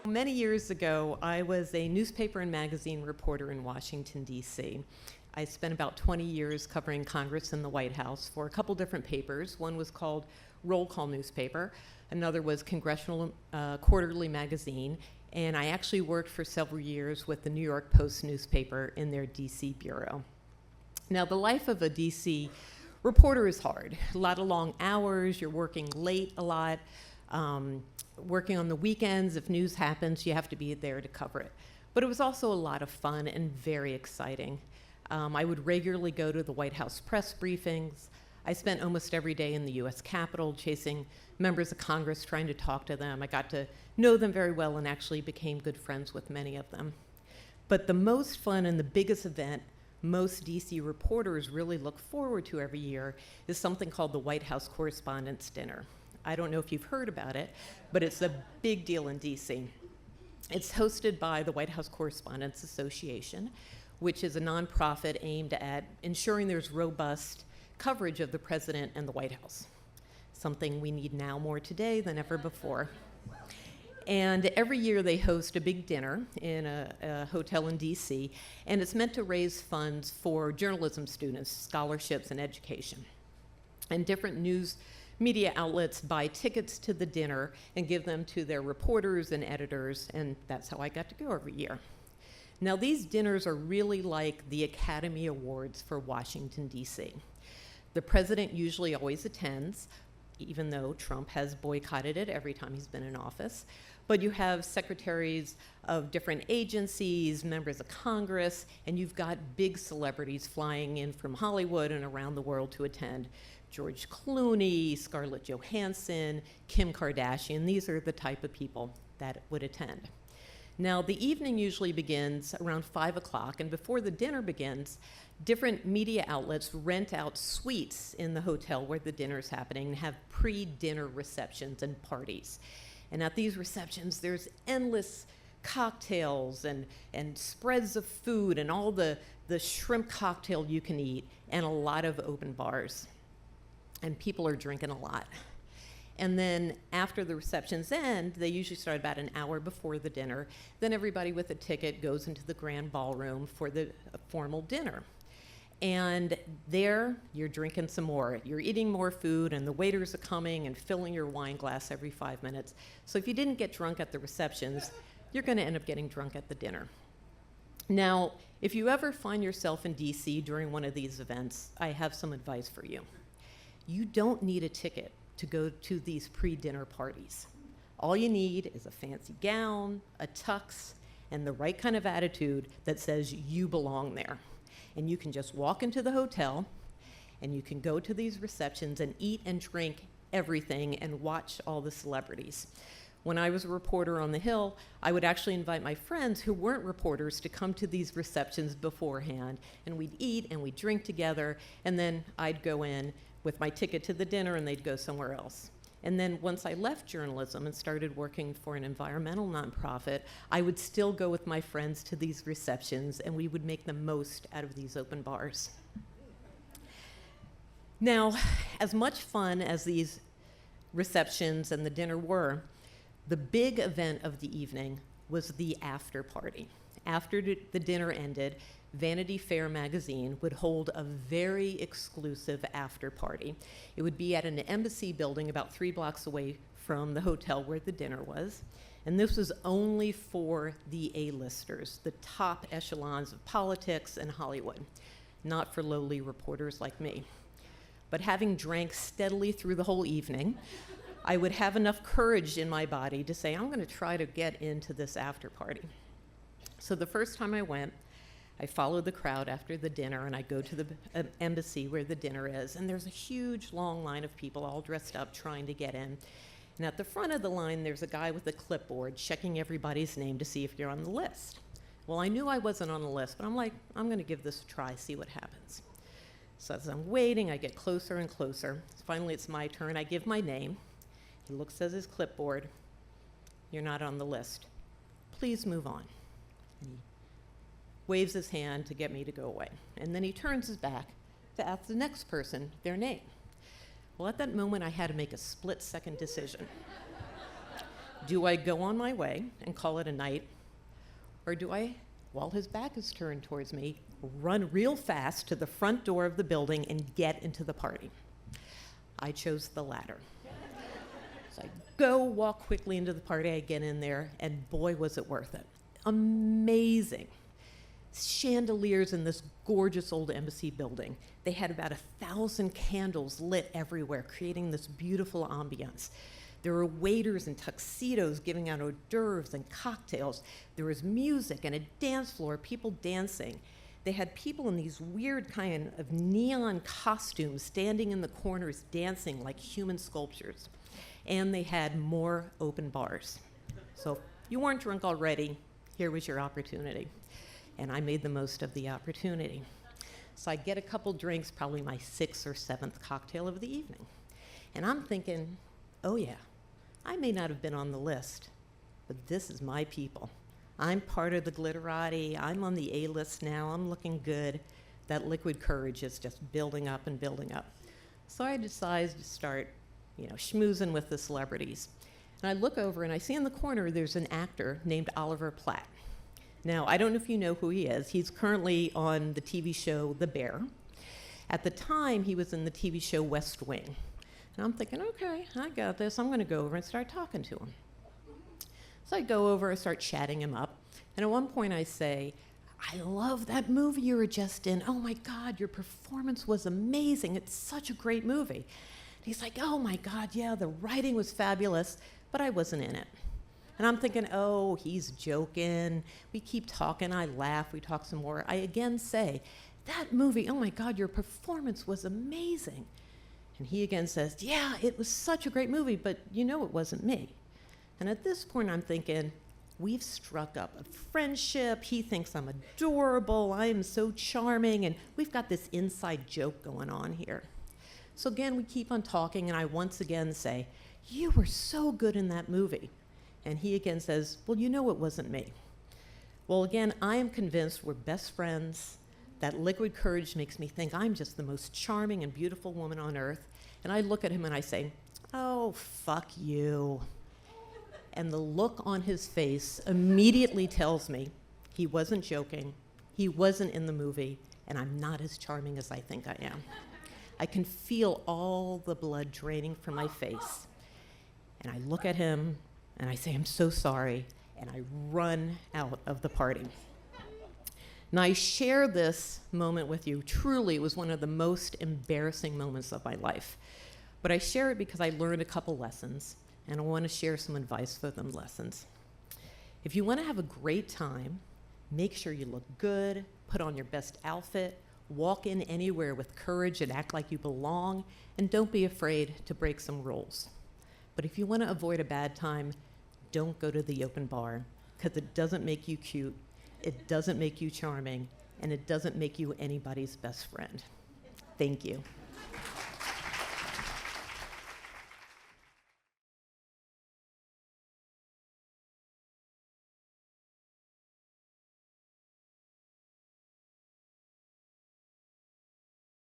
Many years ago, I was a newspaper and magazine reporter in Washington, D.C. I spent about 20 years covering Congress and the White House for a couple different papers. One was called Roll Call Newspaper. Another was Congressional Quarterly Magazine. And I actually worked for several years with the New York Post newspaper in their D.C. bureau. Now, the life of a D.C. reporter is hard. A lot of long hours, you're working late a lot. Working on the weekends, if news happens, you have to be there to cover it. But it was also a lot of fun and very exciting. I would regularly go to the White House press briefings. I spent almost every day in the US Capitol chasing members of Congress, trying to talk to them. I got to know them very well and actually became good friends with many of them. But the most fun and the biggest event most DC reporters really look forward to every year is something called the White House Correspondents Dinner. I don't know if you've heard about it, but it's a big deal in DC. It's hosted by the White House Correspondents Association, which is a nonprofit aimed at ensuring there's robust coverage of the president and the White House, something we need now more today than ever before. And every year they host a big dinner in a hotel in DC, and it's meant to raise funds for journalism students, scholarships, and education. And different news media outlets buy tickets to the dinner and give them to their reporters and editors, and that's how I got to go every year. Now, these dinners are really like the Academy Awards for Washington, D.C. The president usually always attends, even though Trump has boycotted it every time he's been in office. But you have secretaries of different agencies, members of Congress, and you've got big celebrities flying in from Hollywood and around the world to attend. George Clooney, Scarlett Johansson, Kim Kardashian. These are the type of people that would attend. Now, the evening usually begins around 5 o'clock, and before the dinner begins, different media outlets rent out suites in the hotel where the dinner is happening and have pre-dinner receptions and parties. And at these receptions, there's endless cocktails and spreads of food and all the shrimp cocktail you can eat, and a lot of open bars. And people are drinking a lot. And then after the receptions end, they usually start about an hour before the dinner. Then everybody with a ticket goes into the grand ballroom for the formal dinner. And there, you're drinking some more. You're eating more food, and the waiters are coming and filling your wine glass every 5 minutes. So if you didn't get drunk at the receptions, you're going to end up getting drunk at the dinner. Now, if you ever find yourself in DC during one of these events, I have some advice for you. You don't need a ticket to go to these pre-dinner parties. All you need is a fancy gown, a tux, and the right kind of attitude that says you belong there. And you can just walk into the hotel, and you can go to these receptions and eat and drink everything and watch all the celebrities. When I was a reporter on the Hill, I would actually invite my friends who weren't reporters to come to these receptions beforehand, and we'd eat and we'd drink together, and then I'd go in with my ticket to the dinner, and they'd go somewhere else. And then once I left journalism and started working for an environmental nonprofit, I would still go with my friends to these receptions, and we would make the most out of these open bars. Now, as much fun as these receptions and the dinner were, the big event of the evening was the after party. After the dinner ended, Vanity Fair magazine would hold a very exclusive after party. It would be at an embassy building about 3 blocks away from the hotel where the dinner was. And this was only for the A-listers, the top echelons of politics and Hollywood, not for lowly reporters like me. But having drank steadily through the whole evening, I would have enough courage in my body to say, I'm going to try to get into this after party. So the first time I went, I follow the crowd after the dinner, and I go to the embassy where the dinner is, and there's a huge long line of people all dressed up trying to get in. And at the front of the line, there's a guy with a clipboard checking everybody's name to see if you're on the list. Well, I knew I wasn't on the list, but I'm like, I'm going to give this a try, see what happens. So as I'm waiting, I get closer and closer. Finally, it's my turn. I give my name. He looks at his clipboard. You're not on the list. Please move on. And he waves his hand to get me to go away. And then he turns his back to ask the next person their name. Well, at that moment, I had to make a split-second decision. Do I go on my way and call it a night? Or do I, while his back is turned towards me, run real fast to the front door of the building and get into the party? I chose the latter. So I go, walk quickly into the party, I get in there, and boy, was it worth it. Amazing. Chandeliers in this gorgeous old embassy building. They had about 1,000 candles lit everywhere, creating this beautiful ambiance. There were waiters in tuxedos giving out hors d'oeuvres and cocktails. There was music and a dance floor, people dancing. They had people in these weird kind of neon costumes standing in the corners dancing like human sculptures. And they had more open bars. So if you weren't drunk already, here was your opportunity. And I made the most of the opportunity. So I get a couple drinks, probably my 6th or 7th cocktail of the evening. And I'm thinking, oh yeah, I may not have been on the list, but this is my people. I'm part of the glitterati. I'm on the A-list now. I'm looking good. That liquid courage is just building up and building up. So I decided to start, schmoozing with the celebrities. And I look over and I see in the corner there's an actor named Oliver Platt. Now, I don't know if you know who he is. He's currently on the TV show The Bear. At the time, he was in the TV show West Wing. And I'm thinking, okay, I got this. I'm going to go over and start talking to him. So I go over, I start chatting him up. And at one point I say, I love that movie you were just in. Oh my God, your performance was amazing. It's such a great movie. And he's like, oh my God, yeah, the writing was fabulous, but I wasn't in it. And I'm thinking, oh, he's joking. We keep talking, I laugh, we talk some more. I again say, that movie, oh my God, your performance was amazing. And he again says, yeah, it was such a great movie, but it wasn't me. And at this point, I'm thinking, we've struck up a friendship. He thinks I'm adorable. I am so charming. And we've got this inside joke going on here. So again, we keep on talking, and I once again say, you were so good in that movie. And he again says, well, it wasn't me. Well, again, I am convinced we're best friends. That liquid courage makes me think I'm just the most charming and beautiful woman on earth. And I look at him and I say, oh, fuck you. And the look on his face immediately tells me he wasn't joking, he wasn't in the movie, and I'm not as charming as I think I am. I can feel all the blood draining from my face. And I look at him and I say, I'm so sorry, and I run out of the party. Now, I share this moment with you. Truly, it was one of the most embarrassing moments of my life. But I share it because I learned a couple lessons, and I want to share some advice for them lessons. If you want to have a great time, make sure you look good, put on your best outfit, walk in anywhere with courage and act like you belong, and don't be afraid to break some rules. But if you want to avoid a bad time, don't go to the open bar, because it doesn't make you cute, it doesn't make you charming, and it doesn't make you anybody's best friend. Thank you.